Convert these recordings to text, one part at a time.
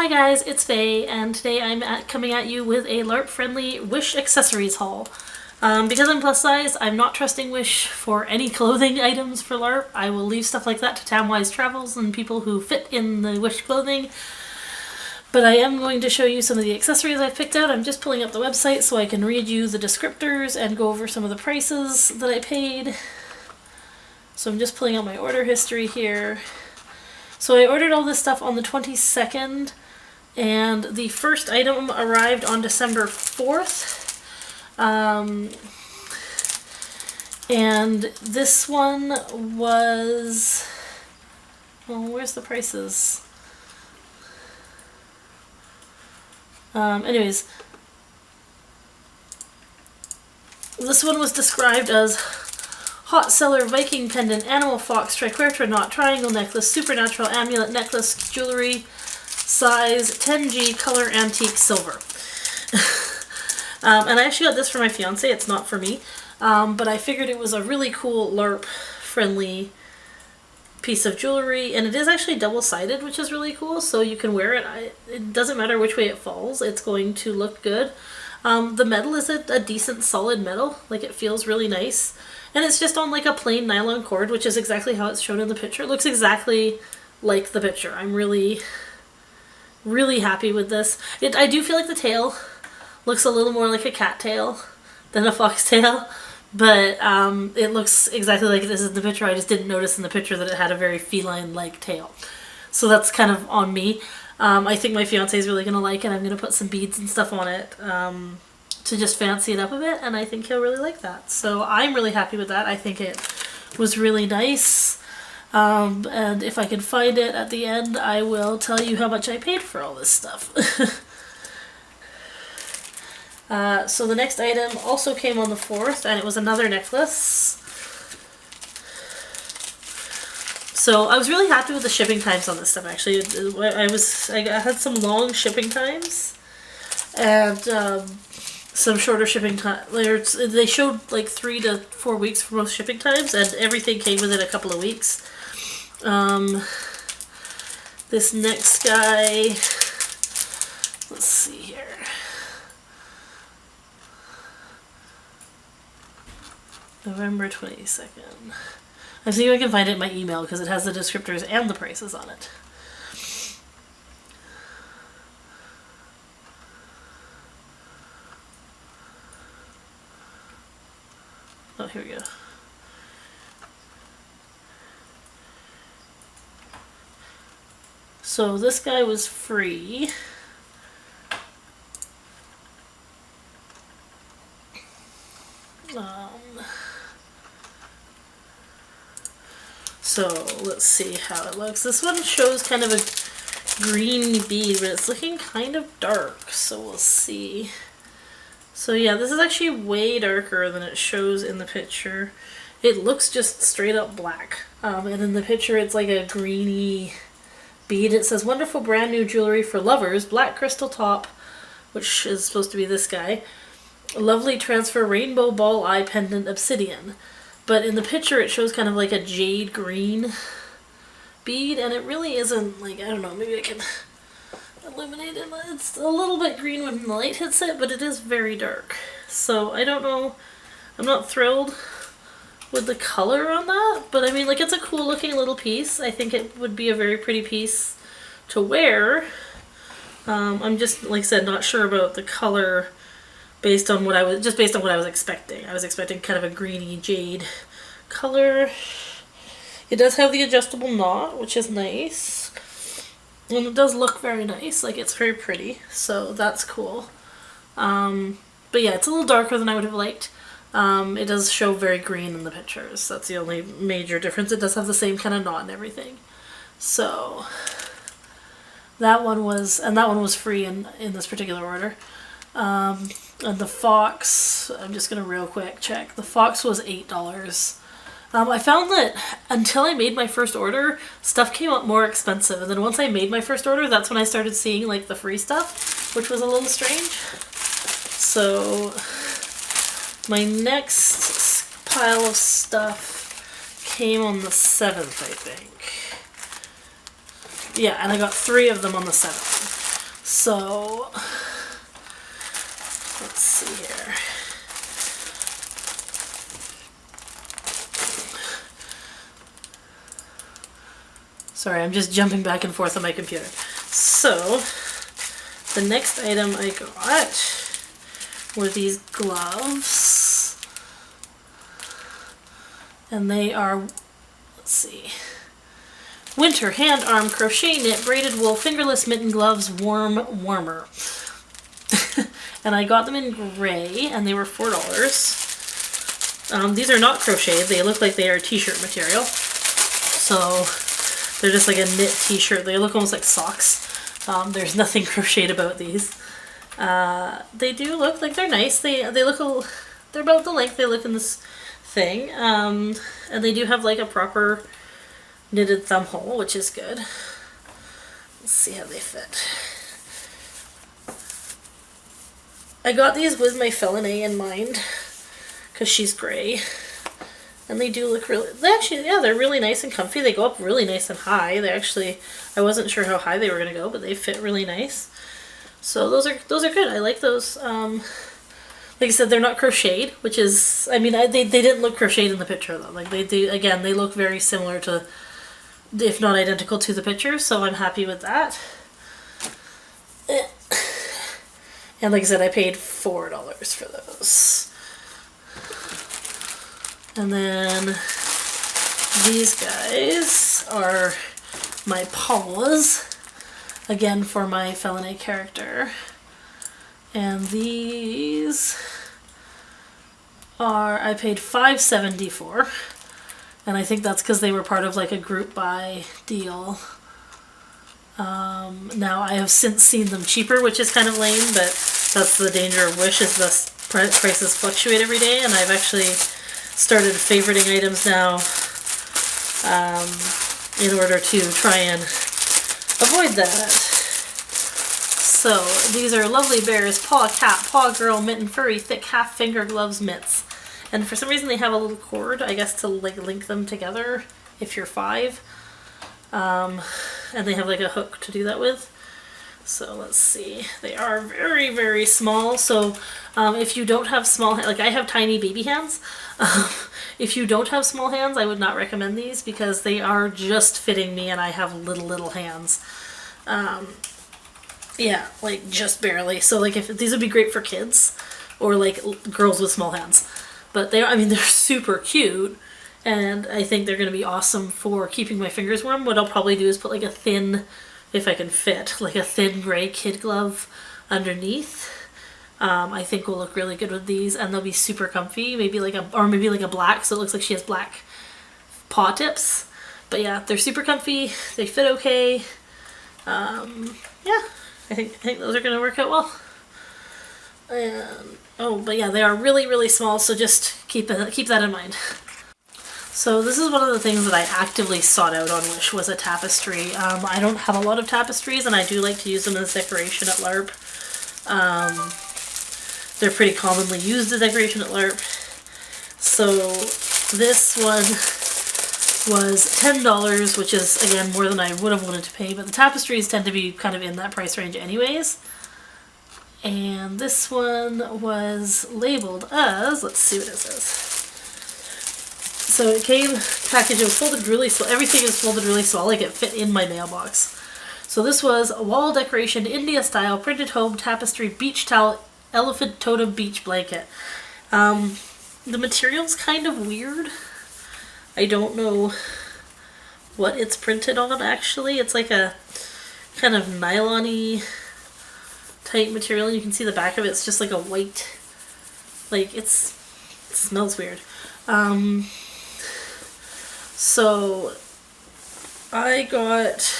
Hi guys, it's Faye, and today I'm coming at you with a LARP-friendly Wish accessories haul. Because I'm plus size, I'm not trusting Wish for any clothing items for LARP. I will leave stuff like that to Tamwise Travels and people who fit in the Wish clothing. But I am going to show you some of the accessories I've picked out. I'm just pulling up the website so I can read you the descriptors and go over some of the prices that I paid. So I'm just pulling out my order history here. So I ordered all this stuff on the 22nd, and the first item arrived on December 4th. And this one was, well, where's the prices? Anyways, this one was described as hot seller Viking pendant, animal fox, triquetra knot, triangle necklace, supernatural amulet necklace, jewelry, size 10G, color antique silver. And I actually got this for my fiance, it's not for me, but I figured it was a really cool LARP friendly piece of jewelry, and it is actually double-sided, which is really cool, so you can wear it. It doesn't matter which way it falls, it's going to look good. The metal is a decent solid metal, like it feels really nice. And it's just on like a plain nylon cord, which is exactly how it's shown in the picture. It looks exactly like the picture. I'm really, really happy with this. I do feel like the tail looks a little more like a cat tail than a fox tail, but it looks exactly like this in the picture. I just didn't notice in the picture that it had a very feline-like tail. So that's kind of on me. I think my fiance is really going to like it. I'm going to put some beads and stuff on it to just fancy it up a bit, and I think he'll really like that. So I'm really happy with that. I think it was really nice. And if I can find it at the end, I will tell you how much I paid for all this stuff. So the next item also came on the 4th, and it was another necklace. So I was really happy with the shipping times on this stuff, actually. I had some long shipping times, and some shorter shipping time. They showed like 3 to 4 weeks for most shipping times, and everything came within a couple of weeks. This next guy, let's see here. November 22nd. I'm seeing if I can find it in my email because it has the descriptors and the prices on it. Oh, here we go. So this guy was free. So let's see how it looks. This one shows kind of a green bead, but it's looking kind of dark, so we'll see. So yeah, this is actually way darker than it shows in the picture. It looks just straight up black. And in the picture it's like a greeny bead. It says, wonderful brand new jewelry for lovers, black crystal top, which is supposed to be this guy. Lovely transfer rainbow ball eye pendant obsidian. But in the picture it shows kind of like a jade green bead, and it really isn't, like, I don't know, maybe I can illuminate it. It's a little bit green when the light hits it, but it is very dark. So I don't know, I'm not thrilled with the color on that, but I mean, like, it's a cool looking little piece. I think it would be a very pretty piece to wear. I'm just, like I said, not sure about the color based on what I was expecting. I was expecting kind of a greeny jade color. It does have the adjustable knot, which is nice. And it does look very nice, like it's very pretty, so that's cool. But yeah, it's a little darker than I would have liked. It does show very green in the pictures. That's the only major difference. It does have the same kind of knot and everything. So that one was free in this particular order. And the fox, I'm just gonna real quick check. The fox was $8. I found that until I made my first order, stuff came up more expensive. And then once I made my first order, that's when I started seeing like the free stuff, which was a little strange. So my next pile of stuff came on the 7th, I think. Yeah, and I got 3 of them on the 7th. So let's see here. Sorry, I'm just jumping back and forth on my computer. So the next item I got were these gloves. And they are, let's see, winter hand arm crochet knit braided wool fingerless mitten gloves warmer. And I got them in gray and they were $4. These are not crocheted, they look like they are t-shirt material. So they're just like a knit t-shirt. They look almost like socks. There's nothing crocheted about these. They do look like they're nice. They look they're about the length they look in this thing. And they do have like a proper knitted thumb hole, which is good. Let's see how they fit. I got these with my Felinae in mind because she's gray. And they do look really, they're really nice and comfy. They go up really nice and high. They actually, I wasn't sure how high they were going to go, but they fit really nice. So those are good. I like those. Like I said, they're not crocheted, which is, I mean, they didn't look crocheted in the picture though. Like they do, again, they look very similar to, if not identical to the picture, so I'm happy with that. And like I said, I paid $4 for those. And then these guys are my paws, again for my Felinae character. And these are, I paid $5.70 for, and I think that's because they were part of like a group buy deal. Now I have since seen them cheaper, which is kind of lame, but that's the danger of Wish, is the prices fluctuate every day, and I've actually started favoriting items now in order to try and avoid that. So these are Lovely Bears Paw Cat, Paw Girl, Mitten Furry, Thick Half Finger Gloves Mitts. And for some reason they have a little cord, I guess, to like link them together if you're 5. And they have like a hook to do that with. So let's see. They are very, very small. So if you don't have small hands, like I have tiny baby hands. If you don't have small hands, I would not recommend these because they are just fitting me and I have little hands. Yeah, like just barely. So like if these would be great for kids or like girls with small hands. But they are, I mean, they're super cute. And I think they're going to be awesome for keeping my fingers warm. What I'll probably do is put like a thin, if I can fit, like a thin gray kid glove underneath. I think will look really good with these, and they'll be super comfy. Maybe like a black, so it looks like she has black paw tips. But yeah, they're super comfy. They fit okay. Yeah, I think those are going to work out well. And but yeah, they are really, really small. So just keep that in mind. So this is one of the things that I actively sought out on Wish, was a tapestry. I don't have a lot of tapestries, and I do like to use them as decoration at LARP. They're pretty commonly used as decoration at LARP. So this one was $10, which is, again, more than I would have wanted to pay, but the tapestries tend to be kind of in that price range anyways. And this one was labeled as, let's see what it says. So it came packaged, it was folded really small. Everything is folded really small, like it fit in my mailbox. So this was a wall decoration, India style, printed home tapestry, beach towel, elephant totem beach blanket. The material's kind of weird. I don't know what it's printed on actually. It's like a kind of nylon-y type material. You can see the back of it. It's just like a white, like it smells weird. So I got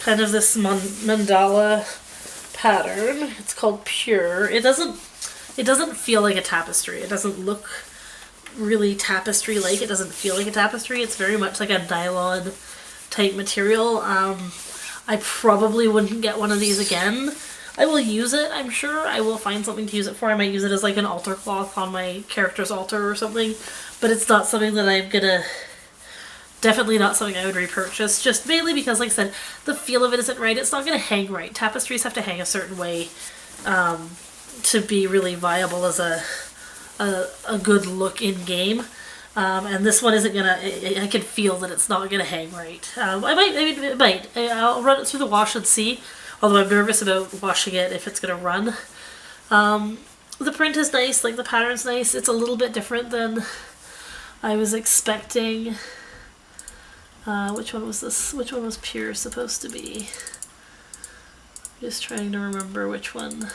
kind of this mandala pattern. It's called Pure. It doesn't feel like a tapestry. It doesn't look really tapestry-like. It doesn't feel like a tapestry. It's very much like a nylon type material. I probably wouldn't get one of these again. I will use it, I'm sure. I will find something to use it for. I might use it as like an altar cloth on my character's altar or something. But it's not something that I'm gonna definitely not something I would repurchase, just mainly because, like I said, the feel of it isn't right. It's not going to hang right. Tapestries have to hang a certain way to be really viable as a good look in game. And this one isn't gonna. I can feel that it's not gonna hang right. It might. I'll run it through the wash and see. Although I'm nervous about washing it if it's gonna run. The print is nice. Like the pattern's nice. It's a little bit different than I was expecting. Which one was this? Which one was pure supposed to be? Just trying to remember which one.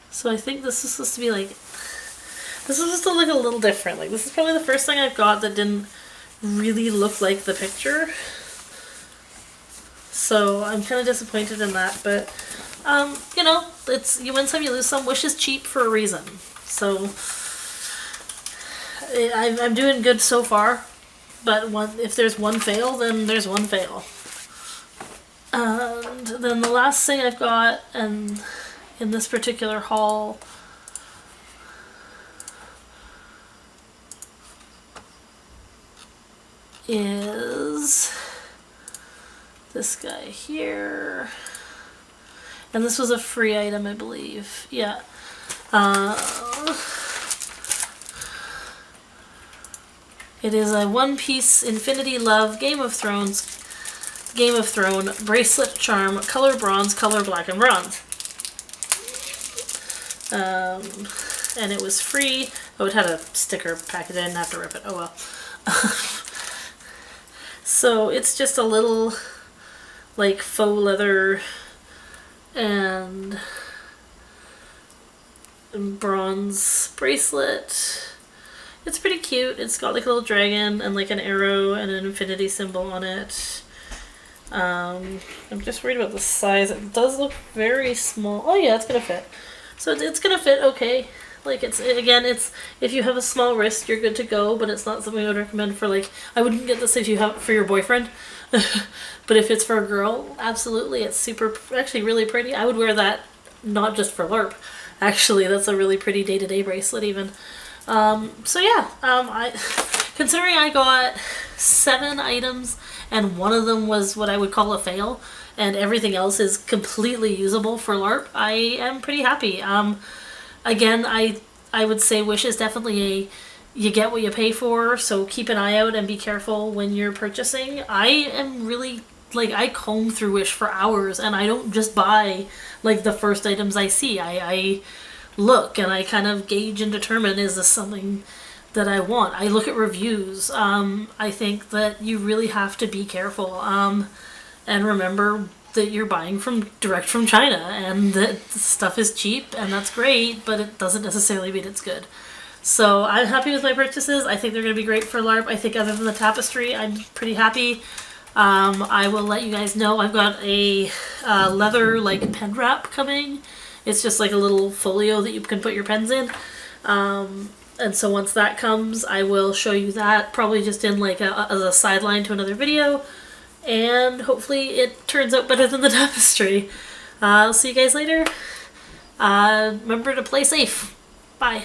So I think this is supposed to be like, this is supposed to look a little different. Like this is probably the first thing I've got that didn't really look like the picture. So I'm kind of disappointed in that, but you know, it's, you win some, you lose some. Wish is cheap for a reason. So I'm doing good so far, but if there's one fail, then there's one fail. And then the last thing I've got, and in this particular haul, is this guy here. And this was a free item, I believe. Yeah. It is a one-piece Infinity Love Game of Throne bracelet charm, color bronze, color black and bronze. And it was free. Oh, it had a sticker package. I didn't have to rip it. Oh well. So it's just a little like faux leather and bronze bracelet. It's pretty cute. It's got like a little dragon and like an arrow and an infinity symbol on it. I'm just worried about the size. It does look very small. Oh yeah, it's gonna fit. So it's gonna fit okay. Like it's if you have a small wrist, you're good to go. But it's not something I would recommend for like. I wouldn't get this if you have for your boyfriend. But if it's for a girl, absolutely, it's super. Actually, really pretty. I would wear that not just for LARP. Actually, that's a really pretty day-to-day bracelet even. So yeah, considering I got 7 items and one of them was what I would call a fail, and everything else is completely usable for LARP, I am pretty happy. Again, I would say Wish is definitely you get what you pay for, so keep an eye out and be careful when you're purchasing. I am really, like, I comb through Wish for hours, and I don't just buy, like, the first items I see. I look, and I kind of gauge and determine, is this something that I want? I look at reviews. I think that you really have to be careful, and remember that you're buying direct from China, and that stuff is cheap, and that's great, but it doesn't necessarily mean it's good. So I'm happy with my purchases. I think they're going to be great for LARP. I think other than the Tapestry, I'm pretty happy. I will let you guys know. I've got a leather like pen wrap coming. It's just like a little folio that you can put your pens in. And so once that comes, I will show you that, probably just in like as a sideline to another video. And hopefully it turns out better than the Tapestry. I'll see you guys later. Remember to play safe. Bye.